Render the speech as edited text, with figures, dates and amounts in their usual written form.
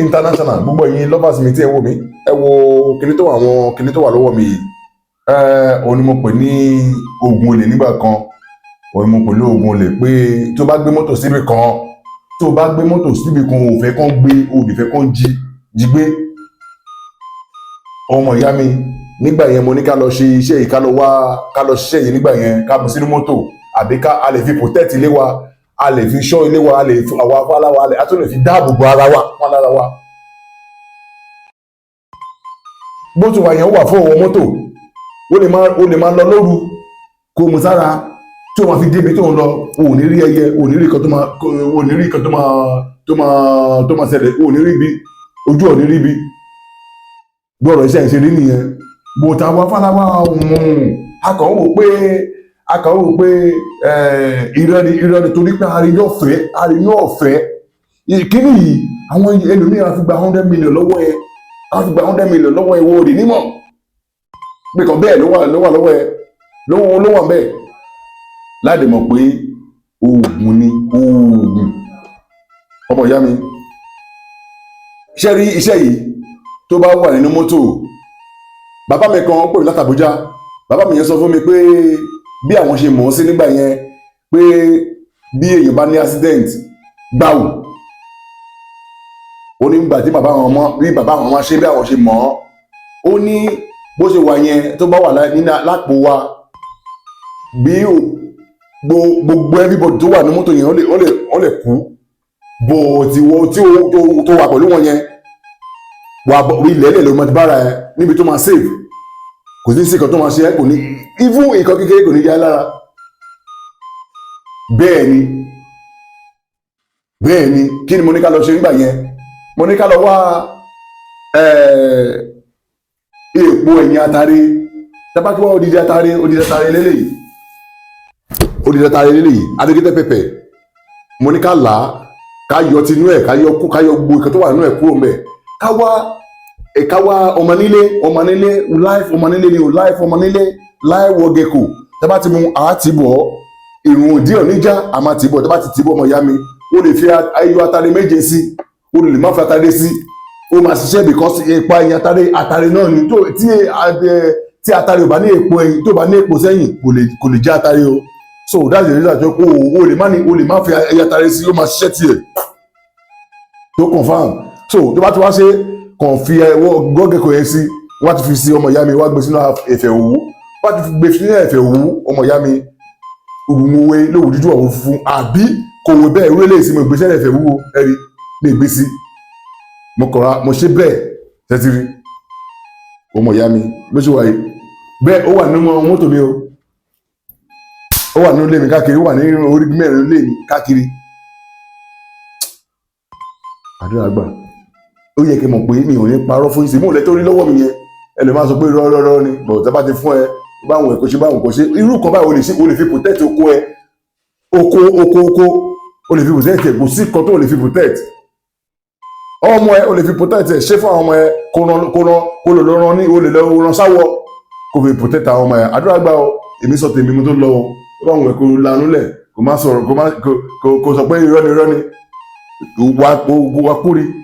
international gbogbo ẹ̀yin lovers mi tí ẹ wò mí ẹ wo kinní tó wà àwọn kinní tó wà lọ́wọ́ mi yìí òun ni mo pè ní oògùn olè nígbà kan òun ni mo pè ní oògùn olè pé tó bá gbé mọ́tò síbi kan tó bá gbé mọ́tò síbi kan ò fẹ́ kán gbé ò fẹ́ kán jí gbé ọmọ ìyá mi nígbà yẹn mo ní ká lọ ṣe iṣẹ́ yìí ká lọ ṣiṣẹ́ yìí nígbà yẹn ká mú sínú mọ́tò àbí a lè fi protect ilé wa a lè fi ṣọ́ ilé wa a lè fi àwọn afáláwa a tún lè fi dáàbò bo ara wa wọn lára wa. bó ti wà yẹn ó wà fún ọwọ́ mọ́tò ó lè máa lọ lóru kó mu sára tí o máa fi débi tó ń lọ o ò ní rí ẹyẹ o ò ní rí kan tó máa ṣẹlẹ̀ o ò ní rí ibi ojú ò ní rí ibi gbọ́dọ̀ iṣẹ́ ìṣeré nìyẹn bó ta wá fáláwá akàn wò pé irọ́ ni torí pé àríyàn ọ̀fẹ́ kíní yìí àwọn ẹlòmíràn fi gba 100 million lọ́wọ́ ẹ wọ́n fi gba 100 million lọ́wọ́ ẹ wo òdì nímọ̀ pé kan bẹ́ẹ̀ ló wà lọ́wọ́ ẹ ló wà bẹ́ẹ̀ láti mọ̀ pé oògùn ni oògùn ọmọ ìyá mi iṣẹ́ yìí tó bá wà nínú mọ́tò bàbá mi kan pè mí láti Àbújá bàbá mi yẹn sọ fún mi pé bí àwọn ṣe mọ̀ ọ́ sí nígbà yẹn pé bí èèyàn bá ní accident gbáwò ó ní gbà tí bàbá àwọn ọmọ ṣe bí àwọn ṣe mọ̀ ọ́ ó ní bó ṣe wà yẹn tó bá wà lápò wa bí gbogbo everybody tó wà ní mọ́tò yẹn ó lè kú bó tó wà pẹ̀lú wọn yẹn wà ilẹ̀ ilẹ̀ ló máa ti bára ẹ níbi tó máa save kò sí sí nǹkan tó máa ṣe ẹ́ kò ní even nǹkan kékeré kò ní yá lára bẹ́ẹ̀ ni kí ni mo ní ká lọ ṣe nígbà yẹn mo ní ká lọ wá èèpo ẹ̀yìn atare tábàkì wá odidi atare lélẹ́yìí adégétẹ́ pẹpẹ mo ní ká là á ká yọ tinú ẹ̀ ká yọ gbogbo nǹkan tó wà nínú ẹ̀ kúrò mẹ́ ká wá ọmọ nílé life ọmọ nílé ni o life ọmọ nílé life wọgẹkọ tábà ti mú àá ti bọ̀ ìrùn òdì ọ̀níjà àmà ti bọ̀ tábà ti bọ̀ ọmọ ìyá mi ó lè fi ayọ̀ atare méje sí ó lè má fi atare sí ó máa ṣiṣẹ́ because ipa ẹyin atare náà ni tí atare ò bá ní èpo ẹyin tó bá ní èpo sẹ́yìn kò lè jẹ́ atare o so that's the reason tó o lè má fi ẹyin atare sí ó máa ṣiṣẹ́ tiẹ̀ tó confam so tó bá ti wá ṣe kàn fi ẹwọ́ gọ́gẹ́kọ̀ yẹn sí wọ́n ti fi sí ọmọ ìyá mi wá gbé sínú ẹ̀fẹ̀ òwú wọ́n ti fi gbé sínú ẹ̀fẹ̀ òwú ọmọ ìyá mi òwúwe lówù dúdú ọ̀wọ́ funfun àbí kò wò bẹ́ẹ̀ ìwé lè sí mo gbé sẹ́lẹ̀ ẹ̀fẹ̀ wúwo ẹ̀rí lè gbé sí mo ṣe bẹ́ẹ̀ tẹ́tírí ọmọ ìyá mi ló ṣe wáyé bẹ́ẹ̀ ó wà nínú mọ́tò mi o ó wà nínú ilé mi káàkiri ó wà ní orí mẹ́rin ilé mi káàkiri àdúrà gbà ó yẹ kí n mọ̀ pé mi ò ní parọ́ fún ìsìn mú lẹ́ tó rí lọ́wọ́ mi yẹn ẹ lè máa sọ pé rọ́rọ́rọ́ ni bọ̀ tẹ́ bá ti fún ẹ báwọn ẹ̀kọ́ ṣe báwọn kò ṣe irú kan báyìí o lè fi protect oko ẹ oko o lè fi protect ẹ kò sí kan tó o lè fi protect ọmọ ẹ o lè fi protect ẹ ṣé fún àwọn ọmọ ẹ kó lọ rán ní o lè lọ rán sáwọ kó fi protect àwọn ọmọ ẹ àdúrà gbà ọ èmi sọ tèmi mo tó lọ o báwọn ẹ̀kọ́ lanú lẹ̀ kò má sọ̀rọ̀ kò sọ pé irọ́ ni wà kúri